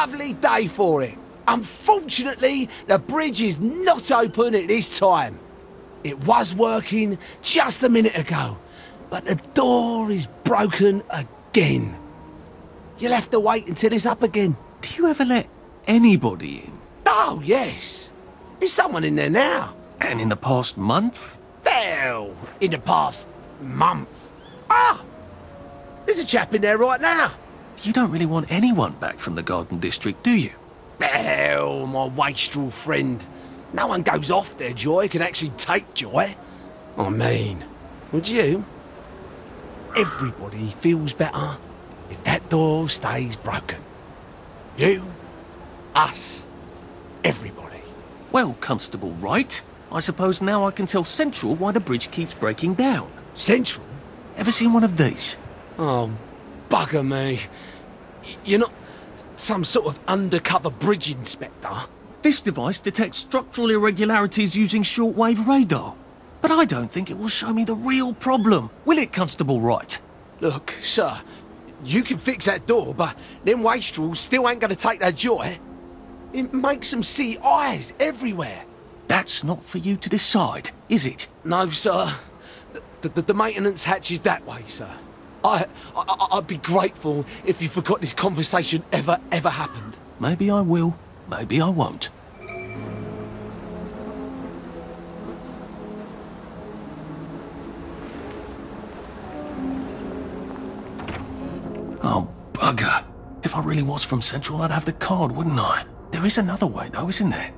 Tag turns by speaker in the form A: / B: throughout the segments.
A: lovely day for it. Unfortunately, the bridge is not open at this time. It was working just a minute ago, but the door is broken again. You'll have to wait until it's up again.
B: Do you ever let anybody in?
A: Oh, yes. There's someone in there now.
B: And in the past month?
A: Well, in the past month. Ah! There's a chap in there right now.
B: You don't really want anyone back from the Garden District, do you?
A: Well, my wastrel friend. No one goes off their joy, can actually take joy. I mean, would you? Everybody feels better if that door stays broken. You, us, everybody.
B: Well, Constable Wright, I suppose now I can tell Central why the bridge keeps breaking down.
A: Central?
B: Ever seen one of these?
A: Oh, bugger me. You're not some sort of undercover bridge inspector?
B: This device detects structural irregularities using shortwave radar. But I don't think it will show me the real problem. Will it, Constable Wright?
A: Look, sir, you can fix that door, but them wastrels still ain't gonna take their joy. It makes them see eyes everywhere.
B: That's not for you to decide, is it?
A: No, sir. The maintenance hatch is that way, sir. I'd be grateful if you forgot this conversation ever happened.
B: Maybe I will, maybe I won't. Oh, bugger. If I really was from Central, I'd have the card, wouldn't I? There is another way, though, isn't there?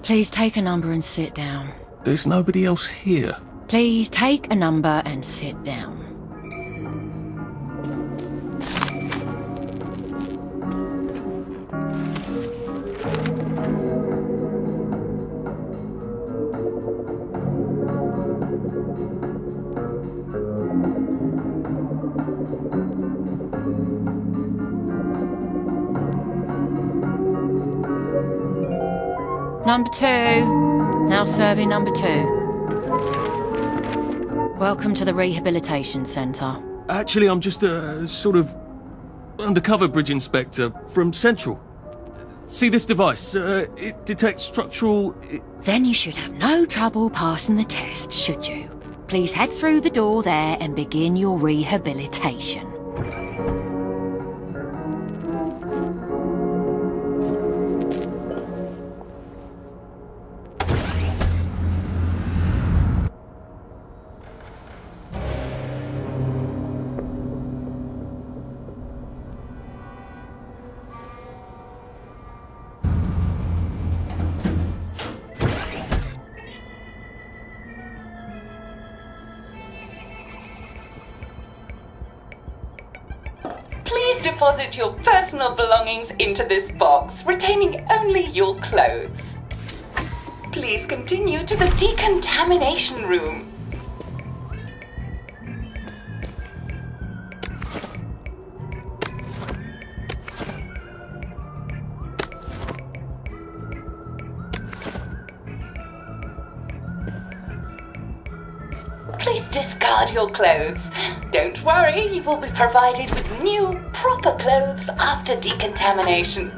C: Please take a number and sit down.
B: There's nobody else here.
C: Please take a number and sit down. Number 2. Now serving number 2. Welcome to the Rehabilitation Centre.
B: Actually, I'm just a sort of undercover bridge inspector from Central. See this device? It detects structural...
C: Then you should have no trouble passing the test, should you? Please head through the door there and begin your rehabilitation.
D: Deposit your personal belongings into this box, retaining only your clothes. Please continue to the decontamination room. Please discard your clothes. Don't worry, you will be provided with new, proper clothes after decontamination.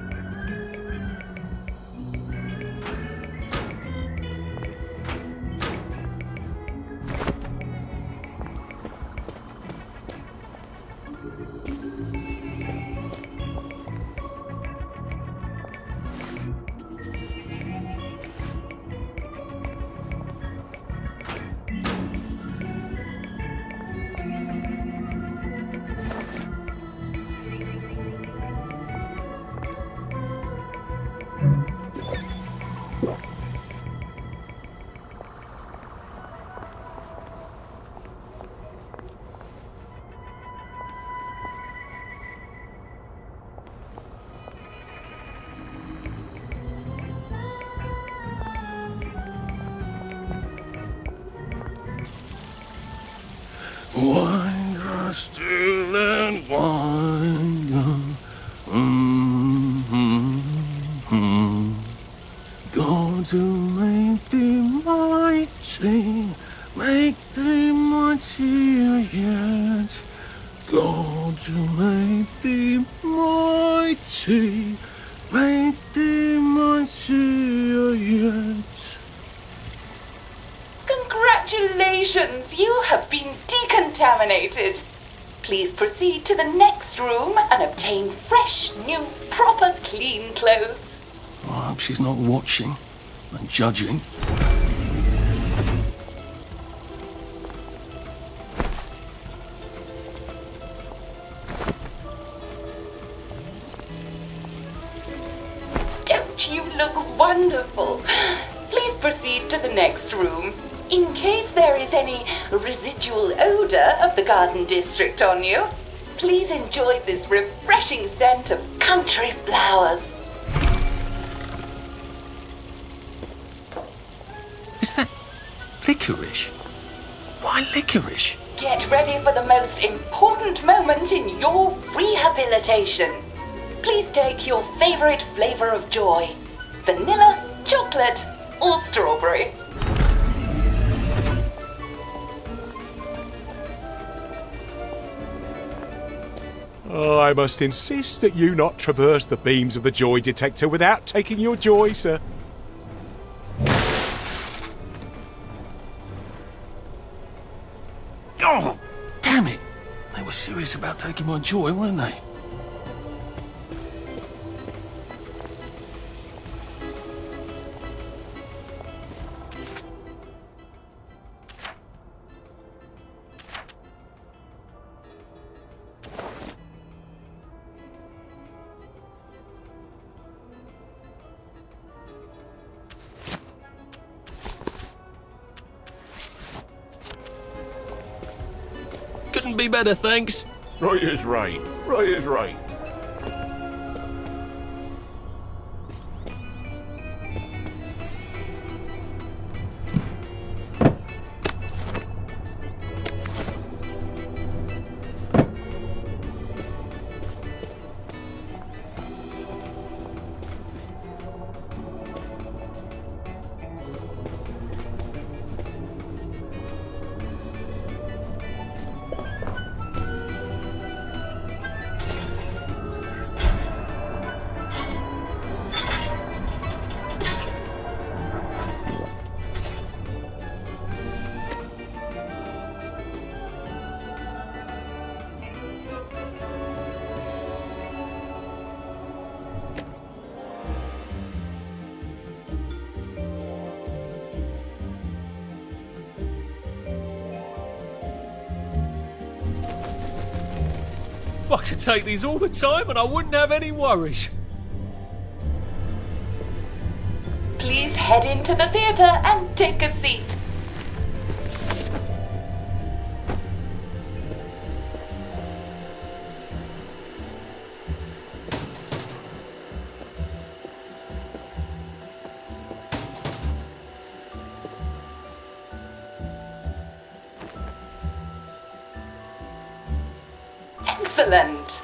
B: Why God to make thee mighty, make thee mightier yet. God to make thee mighty, make thee mightier yet.
D: Congratulations, you have been decontaminated. Please proceed to the next room and obtain fresh, new, proper, clean clothes.
B: I hope she's not watching and judging.
D: Don't you look wonderful? Please proceed to the next room. In case there is any residual odor of the garden district on you, please enjoy this refreshing scent of country flowers.
B: Is that licorice? Why licorice?
D: Get ready for the most important moment in your rehabilitation. Please take your favorite flavor of joy: vanilla, chocolate, or strawberry.
E: I must insist that you not traverse the beams of the joy detector without taking your joy, sir.
B: Oh, damn it! They were serious about taking my joy, weren't they? Couldn't be better, thanks.
F: Right is right. Right is right.
B: I could take these all the time and I wouldn't have any worries.
D: Please head into the theater and take a seat. Excellent.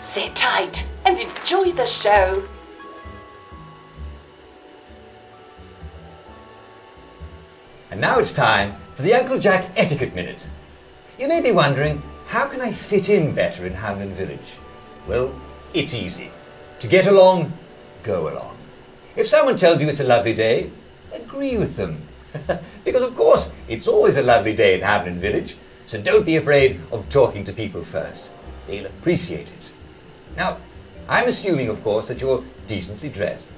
D: Sit tight and enjoy the show.
G: And now it's time for the Uncle Jack Etiquette Minute. You may be wondering, how can I fit in better in Hamlin Village? Well, it's easy. To get along, go along. If someone tells you it's a lovely day, agree with them. Because of course, it's always a lovely day in Hamlin Village, so don't be afraid of talking to people first. They'll appreciate it. Now, I'm assuming, of course, that you're decently dressed.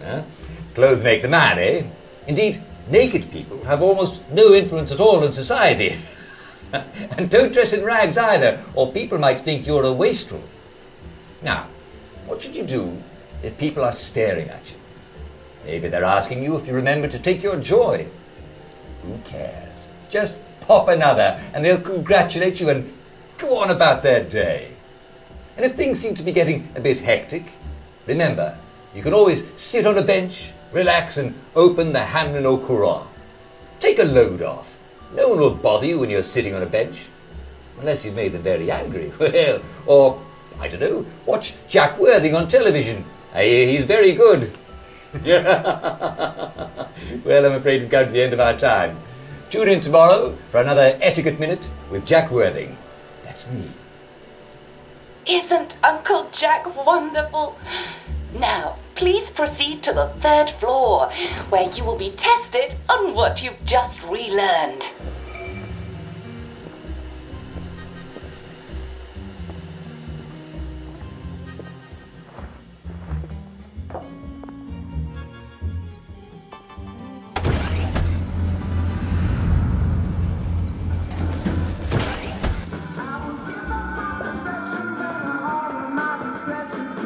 G: Clothes make the man, eh? Indeed, naked people have almost no influence at all in society. And don't dress in rags either, or people might think you're a wastrel. Now, what should you do if people are staring at you? Maybe they're asking you if you remember to take your joy. Who cares? Just pop another, and they'll congratulate you and go on about their day. And if things seem to be getting a bit hectic, remember, you can always sit on a bench, relax and open the Hamlin au Courant. Take a load off. No one will bother you when you're sitting on a bench. Unless you've made them very angry. Well, or, I don't know, watch Jack Worthing on television. I hear he's very good. Well, I'm afraid we've come to the end of our time. Tune in tomorrow for another Etiquette Minute with Jack Worthing. That's me.
D: Isn't Uncle Jack wonderful? Now, please proceed to the 3rd floor, where you will be tested on what you've just relearned.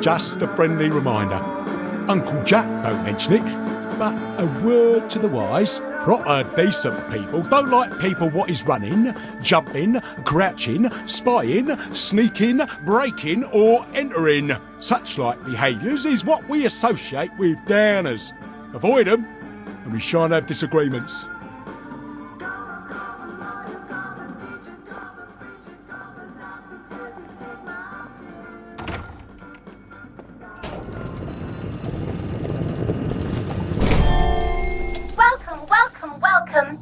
E: Just a friendly reminder. Uncle Jack don't mention it, but a word to the wise. Proper decent people don't like people what is running, jumping, crouching, spying, sneaking, breaking or entering. Such like behaviours is what we associate with downers. Avoid them and we shan't have disagreements.
H: Welcome.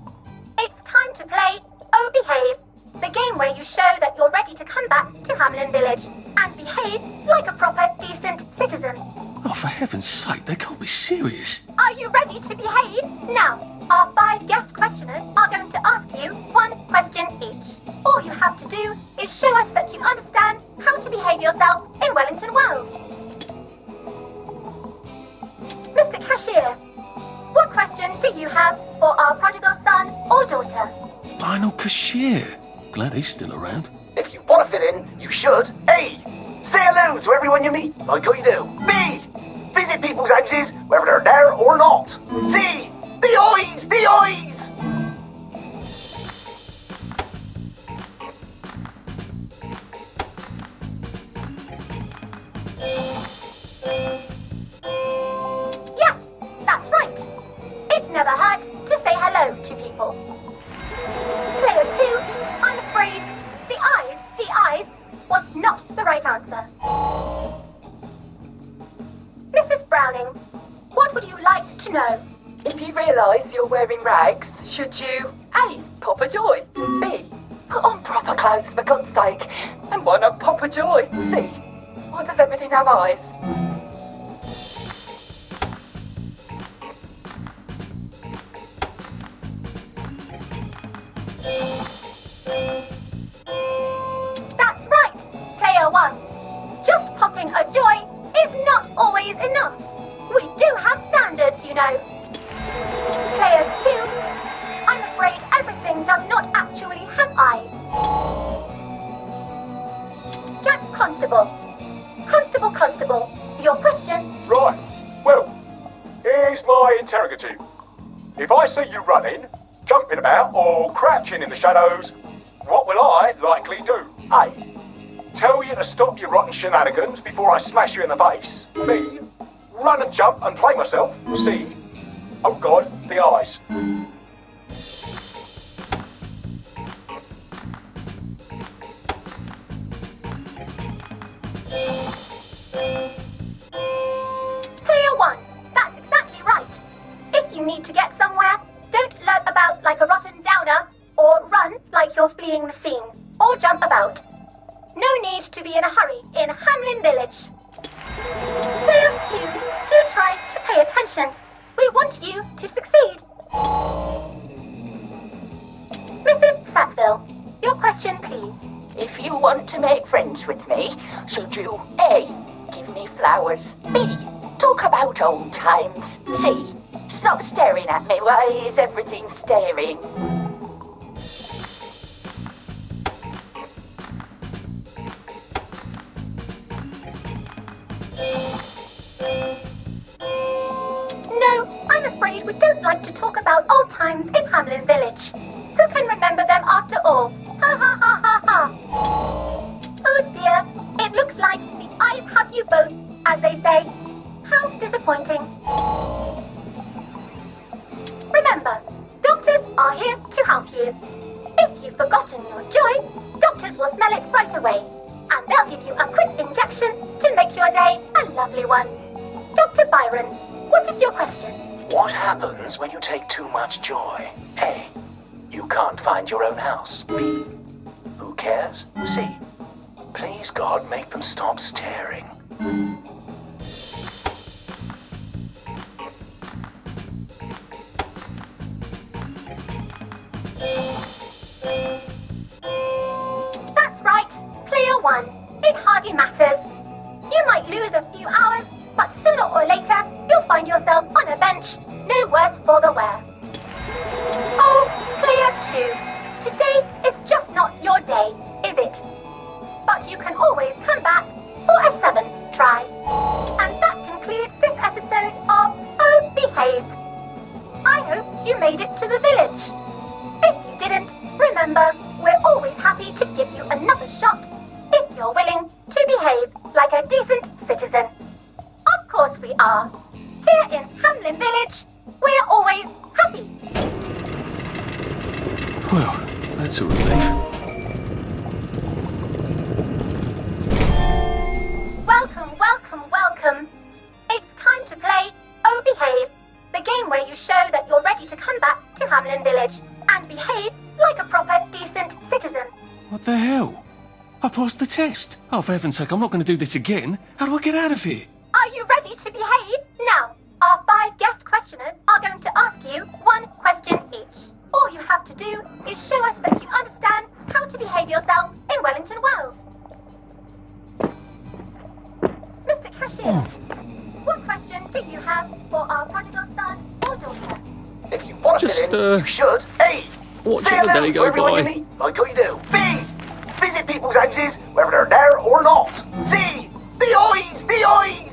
H: It's time to play Oh Behave, the game where you show that you're ready to come back to Hamlin Village and behave like a proper, decent citizen.
B: Oh, for heaven's sake, they can't be serious.
H: Are you ready to behave? Now, our 5 guest questioners are going to ask you 1 question each. All you have to do is show us that you understand how to behave yourself in Wellington, Wales. Mr. Cashier, what question do you have for our prodigal son or daughter?
B: Lionel Cashier. Glad he's still around.
A: If you want to fit in, you should. A. Say hello to everyone you meet, like we do. B. Visit people's houses, whether they're there or not. C. The eyes! The eyes!
H: Yes, that's right. It never hurts to say hello to people. Player 2, I'm afraid the eyes was not the right answer. Mrs. Browning, what would you like to know?
D: If you realise you're wearing rags, should you A. Pop a joy, B. Put on proper clothes for God's sake, and why not pop a joy? C. Why does everything have eyes?
H: That's right, Player 1. Just popping a joy is not always enough. We do have standards, you know. Player 2, I'm afraid everything does not actually have eyes. Jack Constable. Constable, your question?
E: Right, well, here's my interrogative. If I see you running, jumping about or crouching in the shadows, what will I likely do? A. Tell you to stop your rotten shenanigans before I smash you in the face. B. Run and jump and play myself. C. Oh God, the eyes.
H: Player 1, that's exactly right. If you need to get somewhere, don't lurk about like a rotten downer, or run like you're fleeing the scene, or jump about. No need to be in a hurry in Hamlin Village. Player 2, do try to pay attention. We want you to succeed. Mrs. Sackville, your question, please.
I: If you want to make friends with me, should you A. Give me flowers, B. Talk about old times, C. Stop staring at me, why is everything staring?
H: No, I'm afraid we don't like to talk about old times in Hamlin Village. Who can remember them after all? Ha ha ha ha ha. Oh dear, it looks like the eyes have you both, as they say. How disappointing. Remember, doctors are here to help you. If you've forgotten your joy, doctors will smell it right away, and they'll give you a quick injection to make your day a lovely one. Dr. Byron, what is your question?
J: What happens when you take too much joy? A. You can't find your own house. B. Who cares? C. Please, God, make them stop staring.
H: That's right. Clear one. It hardly matters. You might lose a few hours, but sooner or later, you'll find yourself on a bench, no worse for the wear. Oh, clear two. Today is just not your day, is it? But you can always come back for a 7th try. And that concludes this episode of Oh Behave. I hope you made it to the village. If you didn't, remember, we're always happy to give you another shot if you're willing to behave like a decent citizen. Of course we are. Here in Hamlin Village, we're always happy.
B: Well, that's a relief.
H: Welcome, welcome, welcome. It's time to play Oh Behave, the game where you show that you're ready to come back to Hamlin Village and behave like a proper, decent citizen.
B: What the hell? I passed the test. Oh, for heaven's sake, I'm not going to do this again. How do I get out of here?
H: Are you ready to behave? Now, our 5 guest questioners are going to ask you 1 question each. All you have to do is show us that you understand how to behave yourself in Wellington Wells. Mr. Cashier, what question do you have for our prodigal son or daughter?
J: If you want to fit in, you should. A.
B: Watch
J: Say
B: the
J: hello
B: day
J: to
B: go
J: everyone
B: by.
J: you meet, like you do. B. Visit people's houses, whether they're there or not. C. The eyes! The eyes!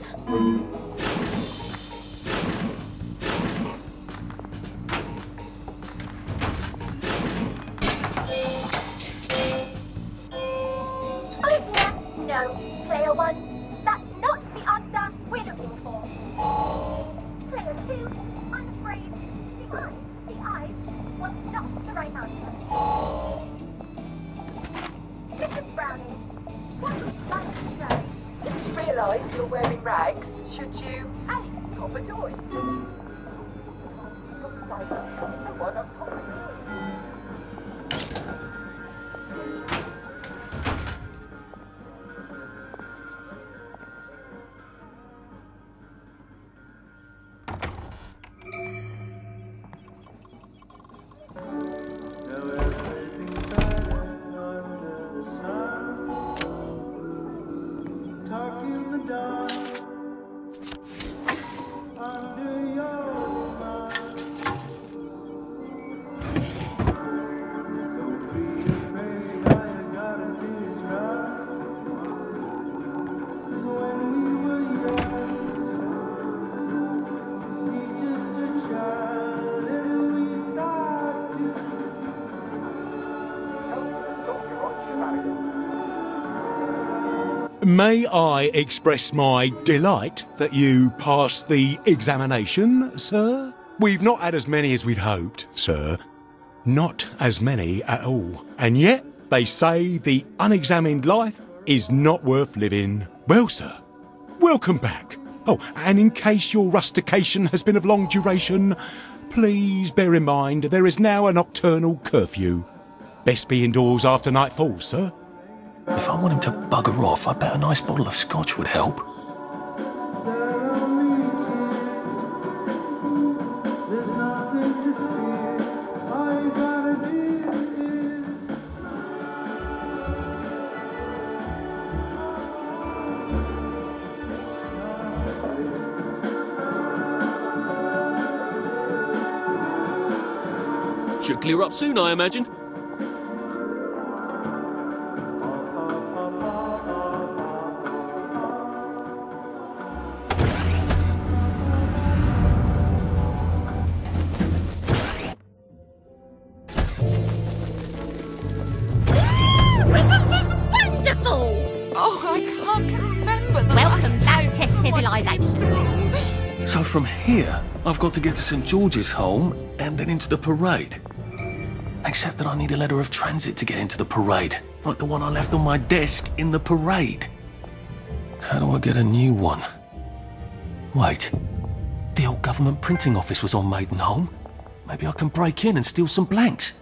H: Oh dear, no. Player 1, that's not the answer we're looking for. Player 2, I'm afraid the eyes was not the right answer. Mrs. Browning, what would you like to know?
D: If you realise you're wearing rags, should you A. Pop a joy? Looks like the one on top of the
E: May I express my delight that you passed the examination, sir? We've not had as many as we'd hoped, sir. Not as many at all. And yet, they say the unexamined life is not worth living. Well, sir, welcome back. Oh, and in case your rustication has been of long duration, please bear in mind there is now a nocturnal curfew. Best be indoors after nightfall, sir.
B: If I want him to bugger off, I bet a nice bottle of scotch would help. Should clear up soon, I imagine. So from here, I've got to get to St. George's home and then into the parade. Except that I need a letter of transit to get into the parade, like the one I left on my desk in the parade. How do I get a new one? Wait, The old government printing office was on Maidenholm. Maybe I can break in and steal some blanks.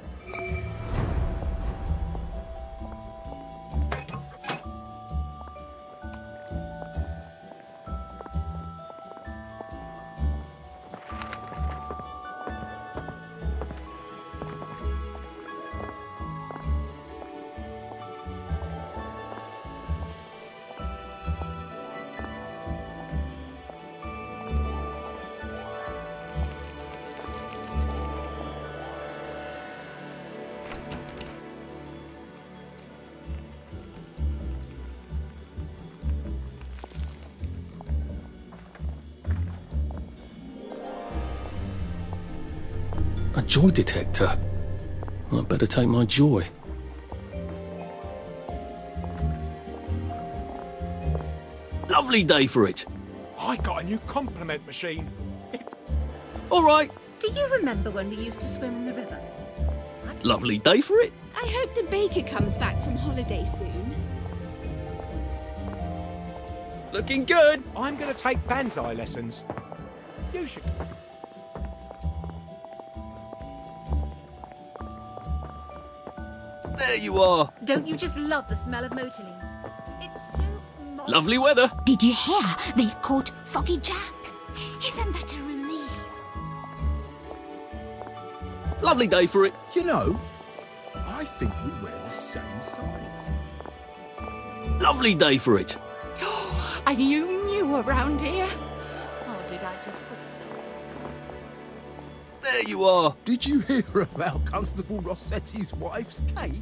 B: A joy detector. I'd better take my joy. Lovely day for it.
E: I got a new compliment machine.
B: All right.
K: Do you remember when we used to swim in the river?
B: Lovely day for it.
K: I hope the baker comes back from holiday soon.
B: Looking good.
E: I'm going to take banzai lessons. You should.
B: There you are.
K: Don't you just love the smell of motorline? It's so
B: Lovely weather.
C: Did you hear? They've caught Foggy Jack. Isn't that a relief?
B: Lovely day for it.
L: You know, I think we wear the same size.
B: Lovely day for it.
K: And you knew around here? Oh, did I just...
B: There you are.
L: Did you hear about Constable Rossetti's wife's cake?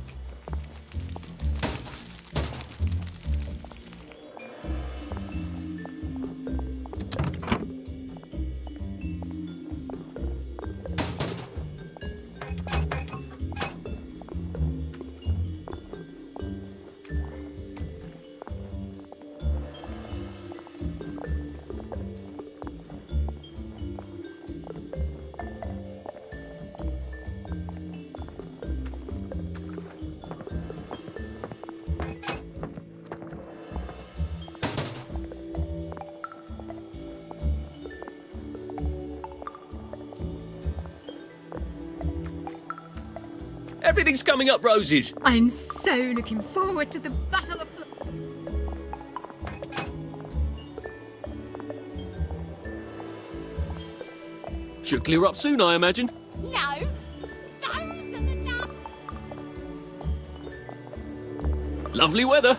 B: Everything's coming up roses.
K: I'm so looking forward to the Battle of...
B: Should clear up soon, I imagine.
K: No! Those are the nuts!
B: Lovely weather.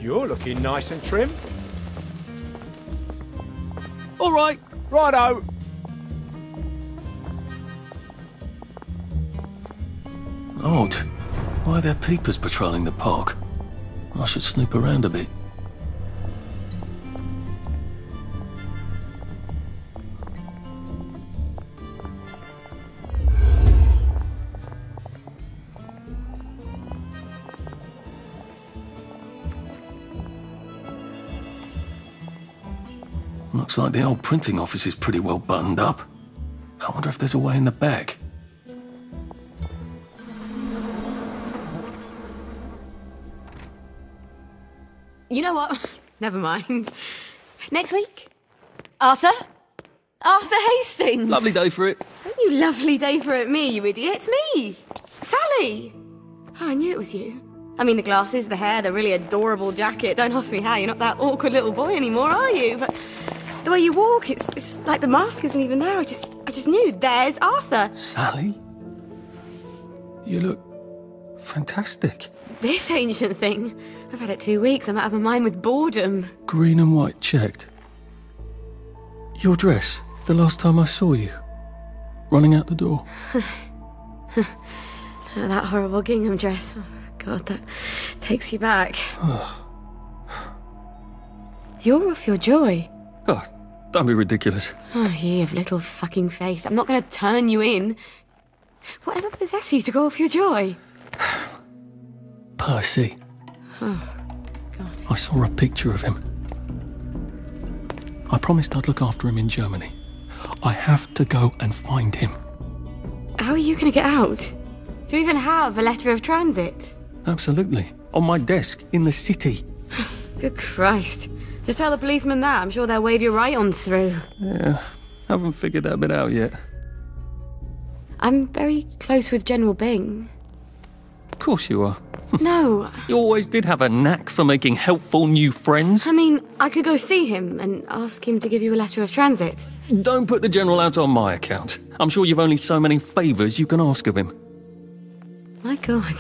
E: You're looking nice and trim.
B: All right.
E: Righto.
B: Odd. Why are there peepers patrolling the park? I should snoop around a bit. Looks like the old printing office is pretty well buttoned up. I wonder if there's a way in the back.
M: You know what? Never mind. Next week? Arthur? Arthur Hastings!
B: Lovely day for it.
M: Don't you lovely day for it me, you idiot. It's me! Sally! Oh, I knew it was you. I mean, the glasses, the hair, the really adorable jacket. Don't ask me how, you're not that awkward little boy anymore, are you? But the way you walk, it's like the mask isn't even there. I just knew. There's Arthur.
B: Sally? You look fantastic.
M: This ancient thing. I've had it 2 weeks. I'm out of my mind with boredom.
B: Green and white checked. Your dress, the last time I saw you. Running out the door.
M: That horrible gingham dress. Oh, God, that takes you back. You're off your joy.
B: Oh, don't be ridiculous.
M: Oh, you have little fucking faith. I'm not going to turn you in. Whatever possesses you to go off your joy?
B: Percy.
M: Oh, God.
B: I saw a picture of him. I promised I'd look after him in Germany. I have to go and find him.
M: How are you going to get out? Do you even have a letter of transit?
B: Absolutely. On my desk, in the city.
M: Good Christ. Just tell the policeman that. I'm sure they'll wave you right on through.
B: Yeah, haven't figured that bit out yet.
M: I'm very close with General Bing.
B: Of course you are.
M: No.
B: You always did have a knack for making helpful new friends.
M: I mean, I could go see him and ask him to give you a letter of transit.
B: Don't put the General out on my account. I'm sure you've only so many favours you can ask of him.
M: My God.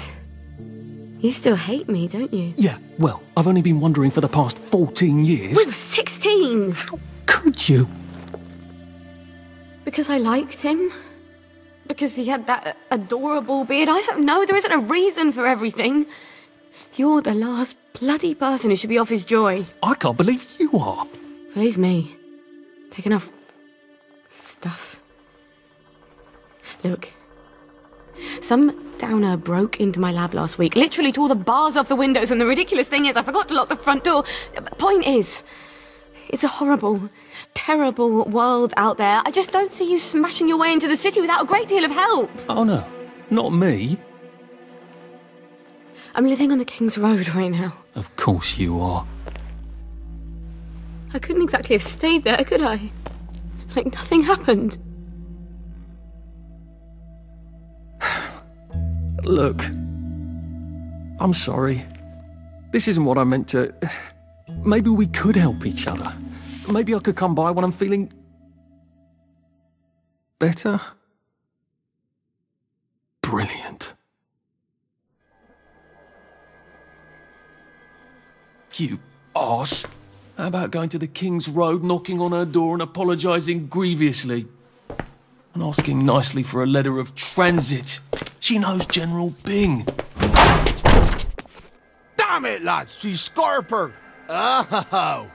M: You still hate me, don't you?
B: Yeah, well, I've only been wondering for the past 14 years.
M: We were 16!
B: How could you?
M: Because I liked him? Because he had that adorable beard? I don't know, there isn't a reason for everything. You're the last bloody person who should be off his joy.
B: I can't believe you are.
M: Believe me. Take enough stuff. Look. Some downer broke into my lab last week, literally tore the bars off the windows, and the ridiculous thing is I forgot to lock the front door. Point is, it's a horrible, terrible world out there. I just don't see you smashing your way into the city without a great deal of help.
B: Oh no, not me.
M: I'm living on the King's Road right now.
B: Of course you are.
M: I couldn't exactly have stayed there, could I? Like nothing happened.
B: Look, I'm sorry. This isn't what I meant to... Maybe we could help each other. Maybe I could come by when I'm feeling... better? Brilliant. You arse. How about going to the King's Road, knocking on her door and apologising grievously? And asking nicely for a letter of transit. She knows General Bing.
A: Damn it, lads, she's scarpered. Oh,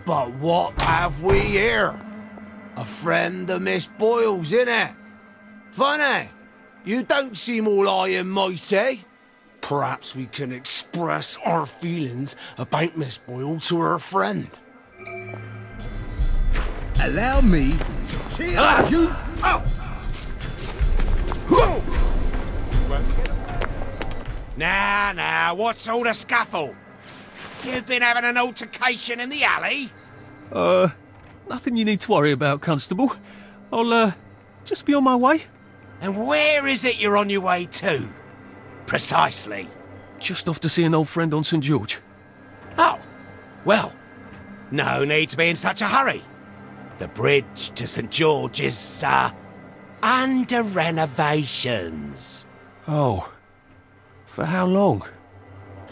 A: but what have we here? A friend of Miss Boyle's, innit? Funny, you don't seem all high and mighty. Perhaps we can express our feelings about Miss Boyle to her friend.
L: Allow me. You.
A: Oh.
N: Now, what's all the scuffle? You've been having an altercation in the alley?
B: Nothing you need to worry about, Constable. I'll, just be on my way.
N: And where is it you're on your way to? Precisely.
B: Just off to see an old friend on St. George.
N: Oh, well, no need to be in such a hurry. The bridge to St. George is, under renovations.
B: Oh. For how long?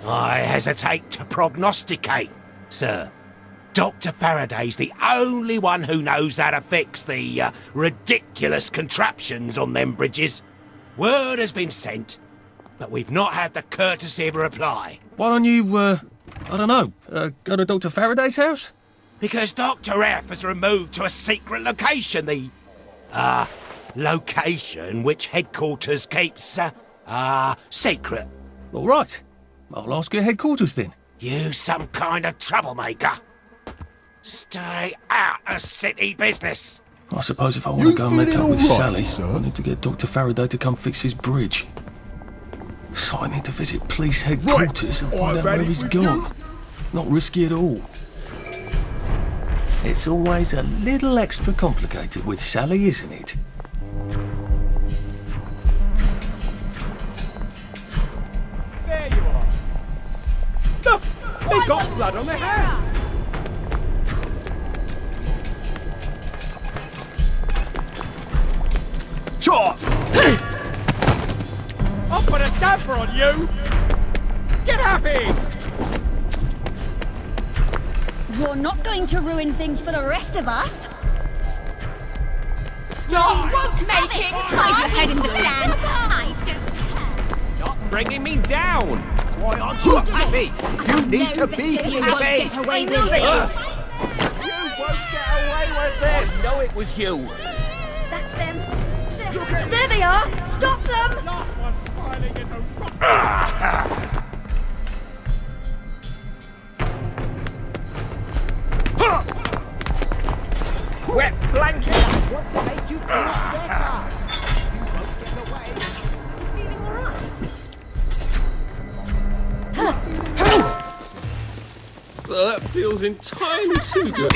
N: I hesitate to prognosticate, sir. Dr. Faraday's the only one who knows how to fix the ridiculous contraptions on them bridges. Word has been sent, but we've not had the courtesy of a reply.
B: Why don't you, I don't know, go to Dr. Faraday's house?
N: Because Dr. F has removed to a secret location, the, location which headquarters keeps, secret.
B: All right. I'll ask your headquarters then.
N: You some kind of troublemaker. Stay out of city business.
B: I suppose if I want to go and make up with Sally,
L: sir?
B: I need to get Dr. Faraday to come fix his bridge. So I need to visit police headquarters and find out where he's gone. Not risky at all. It's always a little extra complicated with Sally, isn't it?
L: There you are. Look, they've got blood on their hands.
N: Shot!
L: I'll put a damper on you. Get happy.
K: You're not going to ruin things for the rest of us.
H: Stop! You won't make it! Hide your head in the sand. I don't.
F: Not bringing me down.
L: Why aren't you happy? You need to be
K: You won't
L: happy.
K: get away with this.
L: You won't get away with this.
F: I know it was you.
K: That's them. There they are. Stop them.
L: Last one smiling is a rock.
B: was entirely too good.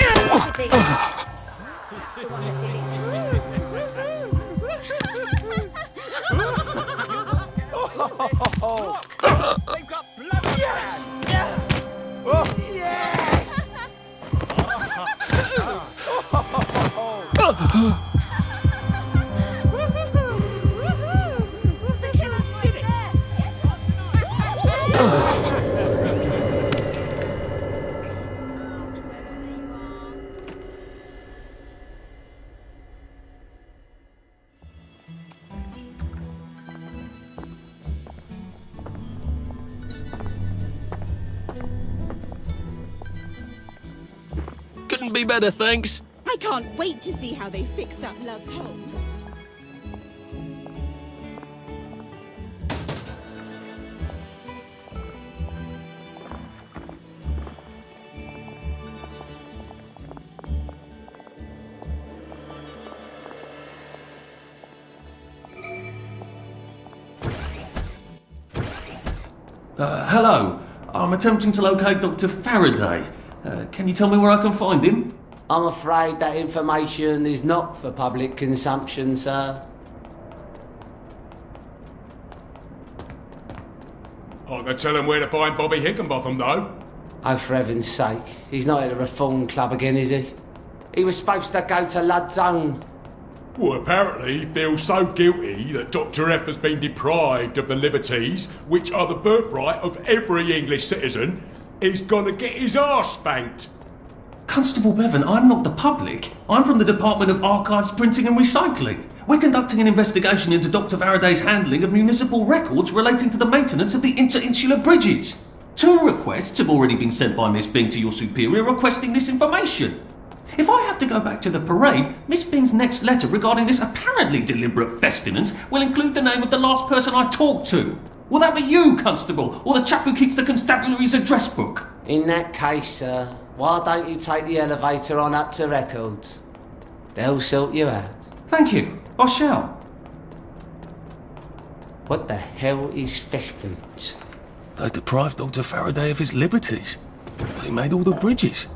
A: Yes! Oh, yes!
B: Couldn't be better, thanks.
K: I can't wait to see how they fixed up Love's home.
B: Hello. I'm attempting to locate Dr. Faraday. Can you tell me where I can find him?
A: I'm afraid that information is not for public consumption, sir.
L: I can tell him where to find Bobby Hickenbotham, though.
A: Oh, for heaven's sake. He's not at the Reform Club again, is he? He was supposed to go to Lud's Own.
L: Well, apparently he feels so guilty that Dr. F has been deprived of the liberties which are the birthright of every English citizen. He's gonna get his arse spanked.
B: Constable Bevan, I'm not the public. I'm from the Department of Archives, Printing and Recycling. We're conducting an investigation into Dr. Faraday's handling of municipal records relating to the maintenance of the interinsular bridges. 2 requests have already been sent by Miss Bing to your superior requesting this information. If I have to go back to the parade, Miss Bing's next letter regarding this apparently deliberate festinance will include the name of the last person I talked to. Will that be you, Constable, or the chap who keeps the constabulary's address book?
A: In that case, sir, why don't you take the elevator on up to records? They'll sort you out.
B: Thank you. I shall.
A: What the hell is festinance?
B: They deprived Dr. Faraday of his liberties, but he made all the bridges.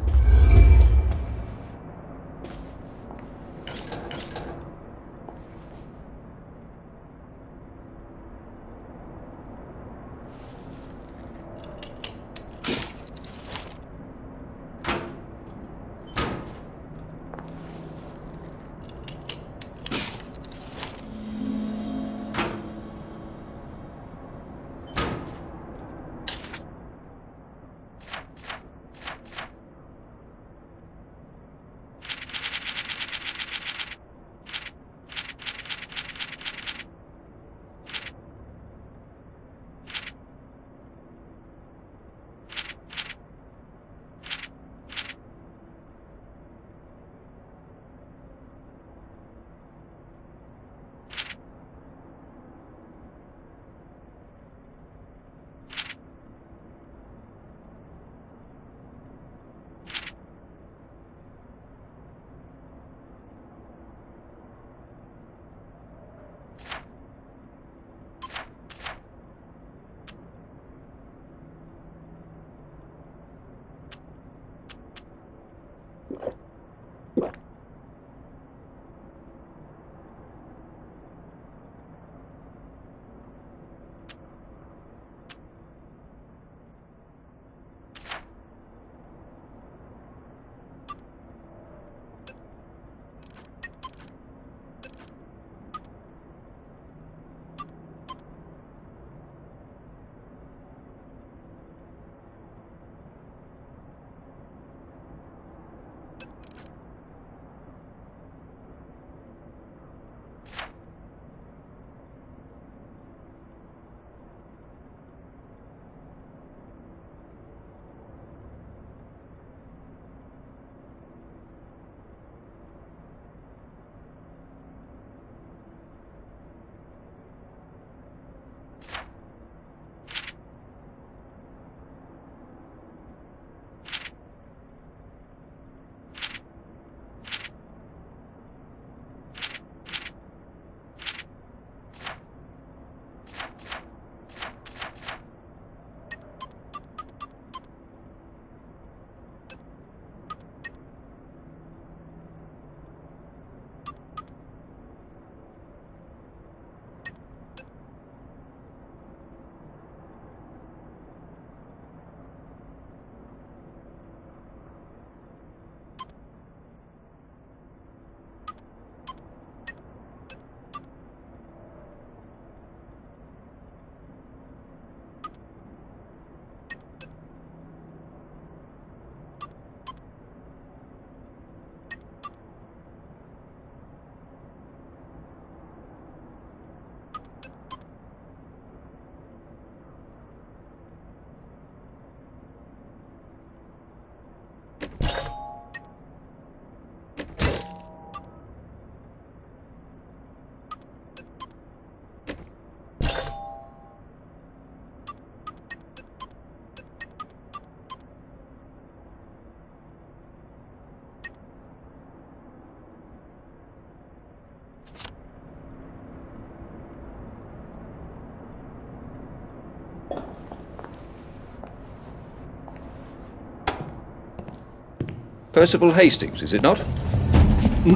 O: Percival Hastings, is it not?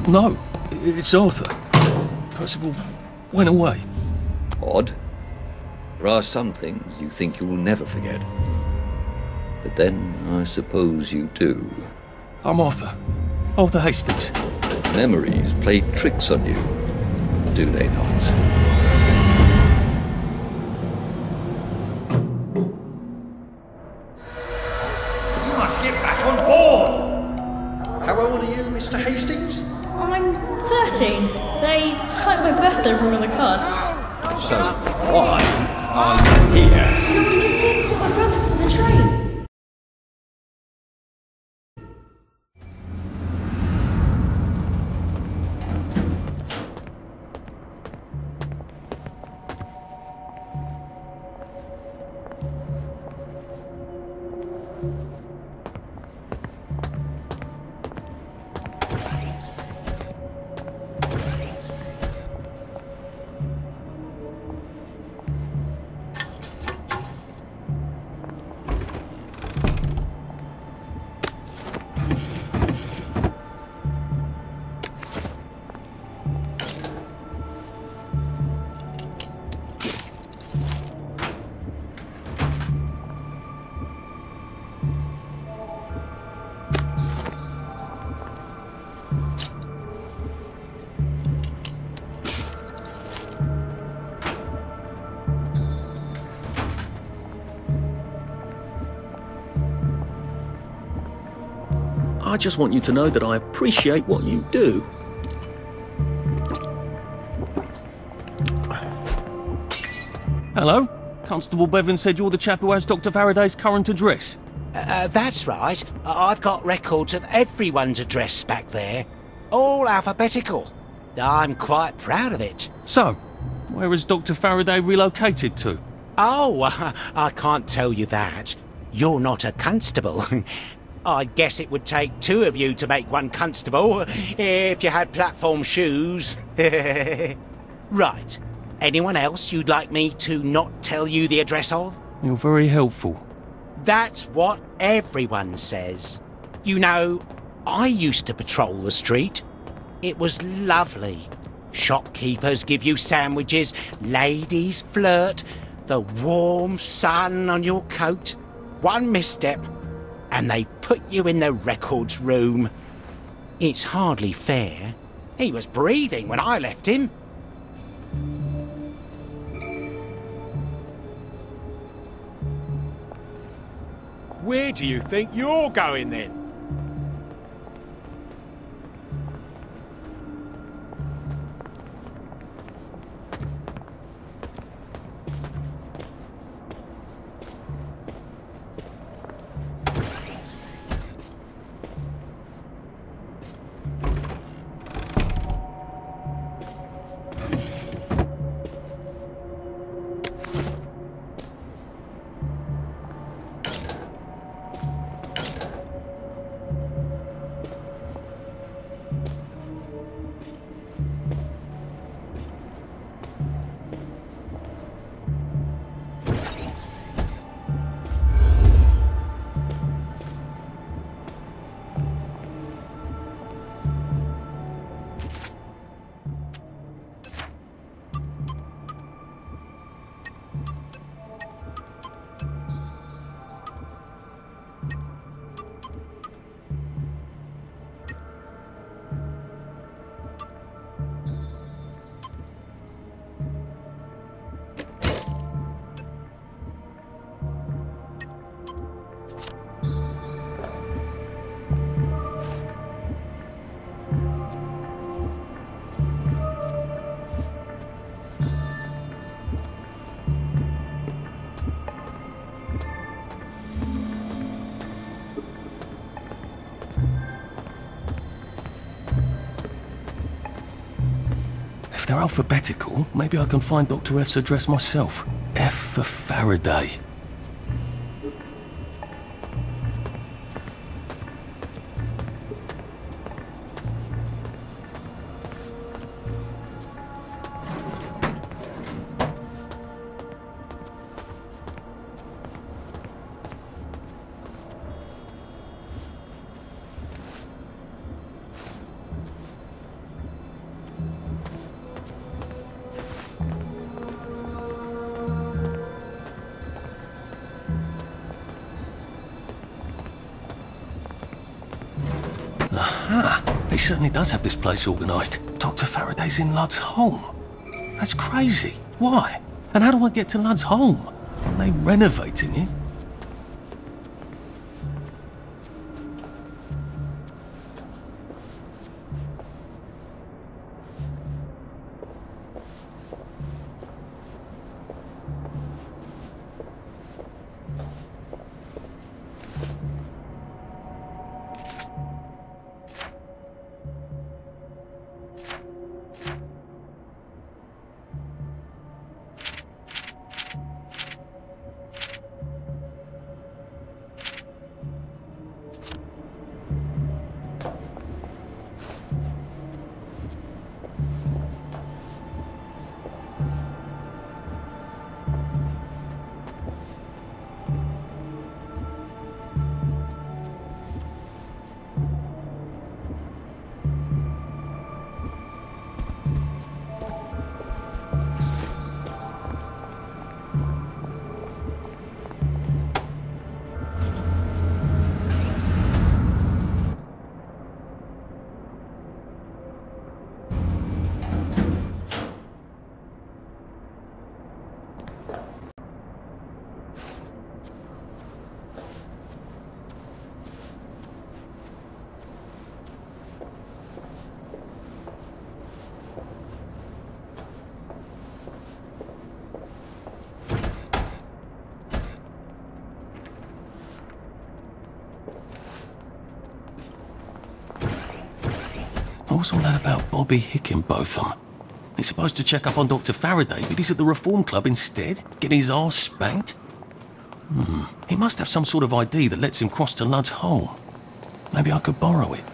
B: No, it's Arthur. Percival went away.
O: Odd. There are some things you think you will never forget. But then, I suppose you do.
B: I'm Arthur. Arthur Hastings.
O: Memories play tricks on you, do they not?
P: You must get back on board!
O: How old are you, Mr. Hastings?
Q: I'm 13. They typed my birthday wrong on the card.
O: So, why are you here?
Q: No, I'm just here to take my brother to the train.
B: I just want you to know that I appreciate what you do. Hello? Constable Bevan said you're the chap who has Dr. Faraday's current address.
N: That's right. I've got records of everyone's address back there. All alphabetical. I'm quite proud of it.
B: So, where has Dr. Faraday relocated to?
N: Oh, I can't tell you that. You're not a constable. I guess it would take two of you to make one constable, if you had platform shoes. Right. Anyone else you'd like me to not tell you the address of?
B: You're very helpful.
N: That's what everyone says. You know, I used to patrol the street. It was lovely. Shopkeepers give you sandwiches, ladies flirt, the warm sun on your coat. One misstep, and they put you in the records room. It's hardly fair. He was breathing when I left him.
E: Where do you think you're going then?
B: If they're alphabetical, maybe I can find Dr. F's address myself. F for Faraday. certainly does have this place organised. Dr. Faraday's in Lud's home. That's crazy. Why? And how do I get to Lud's home? Are they renovating it? What's all that about Bobby Hickenbotham? He's supposed to check up on Dr. Faraday, but he's at the Reform Club instead, getting his arse spanked. He must have some sort of ID that lets him cross to Lud's home. Maybe I could borrow it.